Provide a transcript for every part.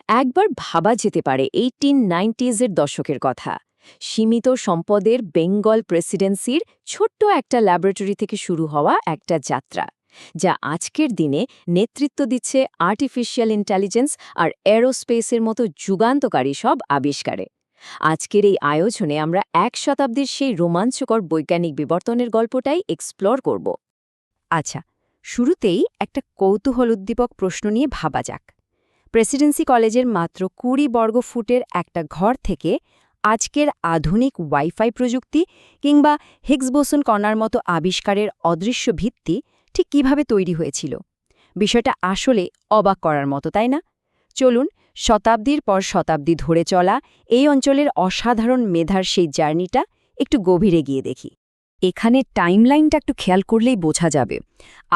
একবার ভাবা যেতে পারে 1890s-এর দশকের কথা। সীমিত সম্পদের বেঙ্গল প্রেসিডেন্সির ছোট্ট একটা ল্যাবরেটরি থেকে শুরু হওয়া একটা যাত্রা, যা আজকের দিনে নেতৃত্ব দিচ্ছে আর্টিফিশিয়াল ইন্টেলিজেন্স আর এরোস্পেসের মতো যুগান্তকারী সব আবিষ্কারে। আজকের এই আয়োজনে আমরা এক শতাব্দীর সেই রোমাঞ্চকর বৈজ্ঞানিক বিবর্তনের গল্পটাই এক্সপ্লোর করব। আচ্ছা, শুরুতেই একটা কৌতূহলোদ্দীপক প্রশ্ন নিয়ে ভাবা যাক। প্রেসিডেন্সি কলেজের মাত্র ২০ বর্গফুটের একটা ঘর থেকে আজকের আধুনিক ওয়াইফাই প্রযুক্তি কিংবা হিগস বোসন কণার মতো আবিষ্কারের অদৃশ্য ভিত্তি ঠিক কিভাবে তৈরি হয়েছিল? বিষয়টা আসলে অবাক করার মতো, তাই না? চলুন শতাব্দীর পর শতাব্দী ধরে চলা এই অঞ্চলের অসাধারণ মেধার সেই জার্নিটা একটু গভীরে গিয়ে দেখি। এখানে টাইমলাইনটা একটু খেয়াল করলেই বোঝা যাবে।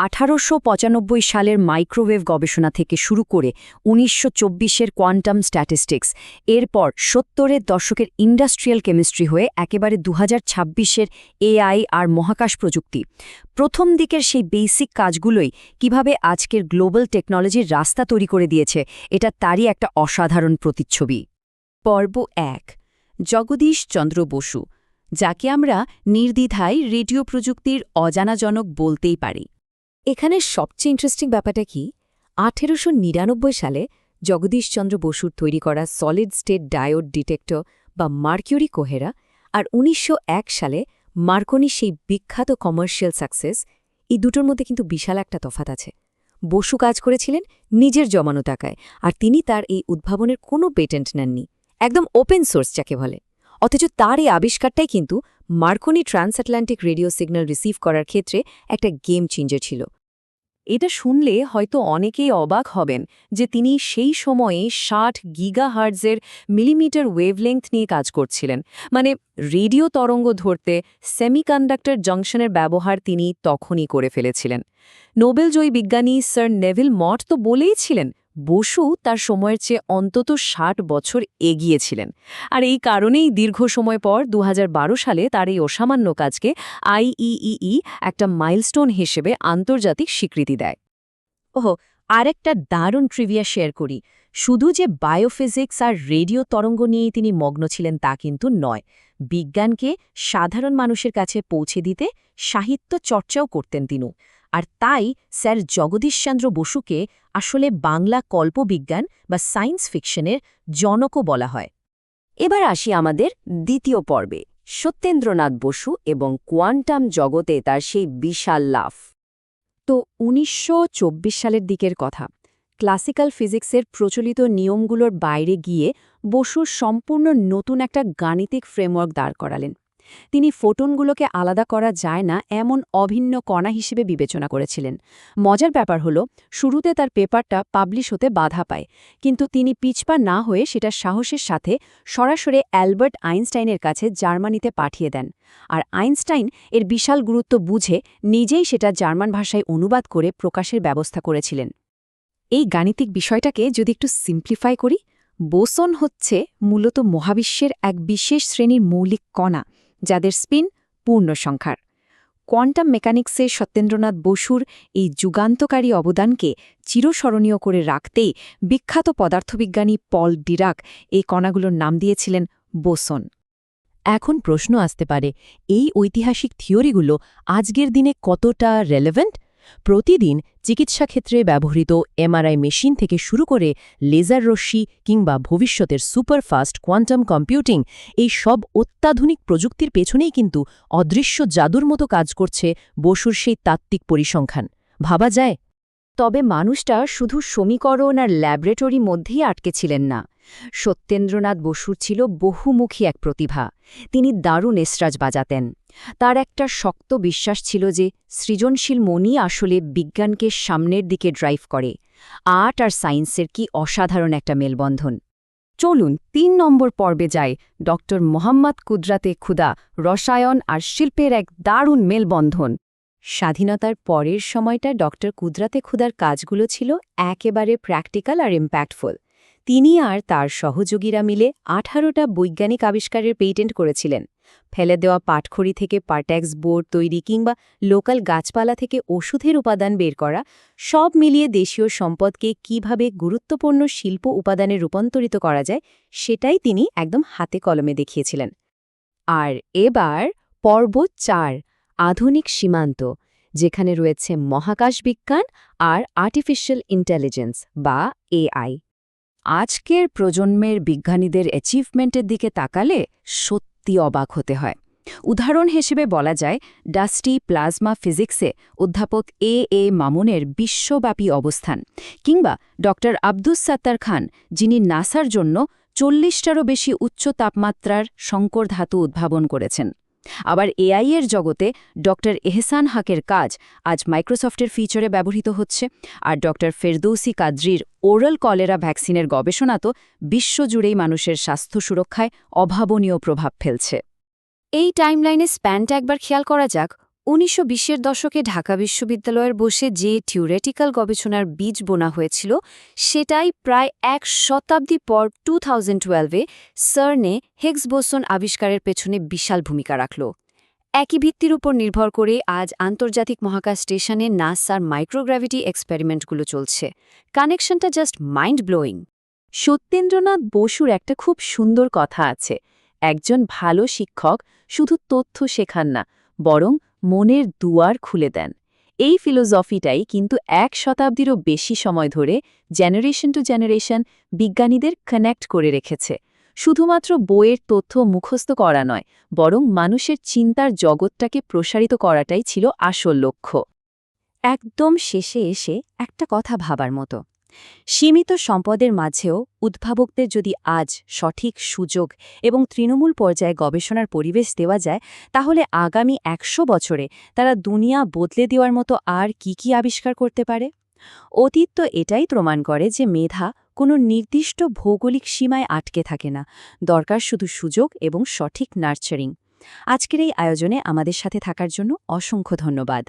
১৮৯৫ সালের মাইক্রোওয়েভ গবেষণা থেকে শুরু করে ১৯২৪-এর কোয়ান্টাম স্ট্যাটিস্টিক্স, এরপর ৭০-এর দশকের ইন্ডাস্ট্রিয়াল কেমিস্ট্রি হয়ে একেবারে ২০২৬-এর এআই আর মহাকাশ প্রযুক্তি। প্রথম দিকের সেই বেসিক কাজগুলোই কিভাবে আজকের গ্লোবাল টেকনোলজির রাস্তা তৈরি করে দিয়েছে, এটা তারই একটা অসাধারণ প্রতিচ্ছবি। পর্ব ১, জগদীশ চন্দ্র বসু, যাকে আমরা নির্দ্বিধায় রেডিও প্রযুক্তির অজানাজনক বলতেই পারি। এখানে সবচেয়ে ইন্টারেস্টিং ব্যাপারটা কি, ১৮৯৯ সালে জগদীশচন্দ্র বসুর তৈরি করা সলিড স্টেট ডায়োড ডিটেক্টর বা মার্কিউরি কোহেরা আর ১৯০১ সালে মার্কনির সেই বিখ্যাত কমার্শিয়াল সাকসেস, এই দুটোর মধ্যে কিন্তু বিশাল একটা তফাৎ আছে। বসু কাজ করেছিলেন নিজের জমানো টাকায়, আর তিনি তার এই উদ্ভাবনের কোনো পেটেন্ট নেননি, একদম ওপেন সোর্স যাকে বলে। অথচ তার এই আবিষ্কারটাই কিন্তু Marconi transatlantic radio signal receive করার ক্ষেত্রে একটা গেম চেঞ্জার ছিল। এটা শুনলে হয়তো অনেকেই অবাক হবেন যে তিনি সেই সময়ে ৬০ গিগাহার্টজের মিলিমিটার ওয়েভলেংথ নিয়ে কাজ করছিলেন। মানে রেডিও তরঙ্গ ধরতে সেমিকন্ডাক্টর জংশনের ব্যবহার তিনি তখনই করে ফেলেছিলেন। নোবেলজয়ী বিজ্ঞানী স্যার নেভিল মট তো বলেইছিলেন বসু তার সময়ের চেয়ে অন্তত ৬০ বছর এগিয়েছিলেন। আর এই কারণেই দীর্ঘ সময় পর ২০১২ সালে তার এই অসামান্য কাজকে আইইইই একটা মাইলস্টোন হিসেবে আন্তর্জাতিক স্বীকৃতি দেয়। আরেকটা দারুণ ট্রিভিয়া শেয়ার করি। শুধু যে বায়োফিজিক্স আর রেডিও তরঙ্গ নিয়েই তিনি মগ্ন ছিলেন তা কিন্তু নয়, বিজ্ঞানকে সাধারণ মানুষের কাছে পৌঁছে দিতে সাহিত্য চর্চাও করতেন তিনি। আর তাই স্যার জগদীশচন্দ্র বসুকে আসলে বাংলা কল্পবিজ্ঞান বা সায়েন্স ফিকশনের জনকও বলা হয়। এবার আসি আমাদের দ্বিতীয় পর্বে, সত্যেন্দ্রনাথ বসু এবং কোয়ান্টাম জগতে তার সেই বিশাল লাফ। তো ১৯২৪ সালের দিকের কথা। ক্লাসিক্যাল ফিজিক্সের প্রচলিত নিয়মগুলোর বাইরে গিয়ে বসু সম্পূর্ণ নতুন একটা গাণিতিক ফ্রেমওয়ার্ক দাঁড় করালেন। তিনি ফোটনগুলোকে আলাদা করা যায় না এমন অভিন্ন কণা হিসেবে বিবেচনা করেছিলেন। মজার ব্যাপার হলো, শুরুতে তার পেপারটা পাবলিশ হতে বাধা পায়, কিন্তু তিনি পিছপা না হয়ে সেটা সাহসের সাথে সরাসরি অ্যালবার্ট আইনস্টাইনের কাছে জার্মানিতে পাঠিয়ে দেন। আর আইনস্টাইন এর বিশাল গুরুত্ব বুঝে নিজেই সেটা জার্মান ভাষায় অনুবাদ করে প্রকাশের ব্যবস্থা করেছিলেন। এই গাণিতিক বিষয়টাকে যদি একটু সিম্পলিফাই করি, বোসন হচ্ছে মূলত মহাবিশ্বের এক বিশেষ শ্রেণীর মৌলিক কণা, যাদের স্পিন পূর্ণ সংখ্যার। কোয়ান্টাম মেকানিক্সে সত্যেন্দ্রনাথ বসুর এই যুগান্তকারী অবদানকে চিরস্মরণীয় করে রাখতেই বিখ্যাত পদার্থবিজ্ঞানী পল ডিরাক এই কণাগুলোর নাম দিয়েছিলেন বোসন। এখন প্রশ্ন আসতে পারে, এই ঐতিহাসিক থিওরিগুলো আজকের দিনে কতটা রেলেভেন্ট? প্রতিদিন চিকিৎসা ক্ষেত্রে ব্যবহৃত এমআরআই মেশিন থেকে শুরু করে লেজার রশ্মি কিংবা ভবিষ্যতের সুপারফাস্ট কোয়ান্টাম কম্পিউটিং, এই সব অত্যাধুনিক প্রযুক্তির পেছনেই কিন্তু অদৃশ্য জাদুর মতো কাজ করছে বসুর সেই তাত্ত্বিক পরিসংখ্যান। ভাবা যায়? তবে মানুষটা শুধু সমীকরণ আর ল্যাবরেটরি মধ্যেই আটকে ছিলেন না। সত্যেন্দ্রনাথ বসুর ছিল বহুমুখী এক প্রতিভা। তিনি দারুণ এসরাজ বাজাতেন। তার একটা শক্ত বিশ্বাস ছিল যে সৃজনশীল মনই আসলে বিজ্ঞানকে সামনের দিকে ড্রাইভ করে। আর্ট আর সায়েন্সের কি অসাধারণ একটা মেলবন্ধন। চলুন ৩ নম্বর পর্বে যাই, ড মোহাম্মদ কুদরাতে খুদা, রসায়ন আর শিল্পের এক দারুণ মেলবন্ধন। স্বাধীনতার পরের সময়টা ড কুদরাতে খুদার কাজগুলো ছিল একেবারে প্র্যাকটিক্যাল আর ইম্প্যাক্টফুল। তিনি আর তার সহযোগীরা মিলে ১৮টা বৈজ্ঞানিক আবিষ্কারের পেটেন্ট করেছিলেন। ফেলে দেওয়া পাটখড়ি থেকে পার্ট্যাক্স বোর্ড তৈরি কিংবা লোকাল গাছপালা থেকে ওষুধের উপাদান বের করা, সব মিলিয়ে দেশীয় সম্পদকে কিভাবে গুরুত্বপূর্ণ শিল্প উপাদানে রূপান্তরিত করা যায় সেটাই তিনি একদম হাতে কলমে দেখিয়েছিলেন। আর এবার পর্ব ৪, আধুনিক সীমান্ত, যেখানে রয়েছে মহাকাশ বিজ্ঞান আর আর্টিফিশিয়াল ইন্টেলিজেন্স বা এআই। আজকের প্রজন্মের বিজ্ঞানীদের অ্যাচিভমেন্টের দিকে তাকালে সত্যি অবাক হতে হয়। উদাহরণ হিসেবে বলা যায় ডাস্টি প্লাজমা ফিজিক্সে অধ্যাপক এ মামুনের বিশ্বব্যাপী অবস্থান, কিংবা ড আব্দুস সাত্তার খান, যিনি নাসার জন্য ৪০টারও বেশি উচ্চ তাপমাত্রার সংকর ধাতু উদ্ভাবন করেছেন। আবার এআই এর জগতে ড এহসান হকের কাজ আজ মাইক্রোসফটের ফিচারে ব্যবহৃত হচ্ছে, আর ড ফেরদৌসি কাদরির ওরাল কলেরা ভ্যাকসিনের গবেষণা তো বিশ্বজুড়েই মানুষের স্বাস্থ্য সুরক্ষায় অভাবনীয় প্রভাব ফেলছে। এই টাইমলাইনে স্প্যানটা একবার খেয়াল করা যাক। ১৯২০-এর দশকে ঢাকা বিশ্ববিদ্যালয়ের বসে যে থিওরেটিক্যাল গবেষণার বীজ বোনা হয়েছিল, সেটাই প্রায় ১ শতাব্দী পর 2012-এ সার্নে হিগস বোসন আবিষ্কারের পেছনে বিশাল ভূমিকা রাখল। একই ভিত্তির উপর নির্ভর করে আজ আন্তর্জাতিক মহাকাশ স্টেশনে নাসার মাইক্রোগ্র্যাভিটি এক্সপেরিমেন্টগুলো চলছে। কানেকশনটা জাস্ট মাইন্ড ব্লোয়িং। সত্যেন্দ্রনাথ বসুর একটা খুব সুন্দর কথা আছে, একজন ভালো শিক্ষক শুধু তথ্য শেখান না, বরং মনের দুয়ার খুলে দেন। এই ফিলোসফিটাই কিন্তু ১ শতাব্দীরও বেশি সময় ধরে জেনারেশন টু জেনারেশন বিজ্ঞানীদের কানেক্ট করে রেখেছে। শুধুমাত্র বইয়ের তথ্য মুখস্থ করা নয়, বরং মানুষের চিন্তার জগৎটাকে প্রসারিত করাটাই ছিল আসল লক্ষ্য। একদম শেষে এসে একটা কথা ভাবার মতো, সীমিত সম্পদের মাঝেও উদ্ভাবকদের যদি আজ সঠিক সুযোগ এবং তৃণমূল পর্যায়ে গবেষণার পরিবেশ দেওয়া যায়, তাহলে আগামী ১০০ বছরে তারা দুনিয়া বদলে দেওয়ার মতো আর কি আবিষ্কার করতে পারে। অতীত তো এটাই প্রমাণ করে যে মেধা কোনো নির্দিষ্ট ভৌগোলিক সীমায় আটকে থাকে না, দরকার শুধু সুযোগ এবং সঠিক নার্চারিং। আজকের এই আয়োজনে আমাদের সাথে থাকার জন্য অসংখ্য ধন্যবাদ।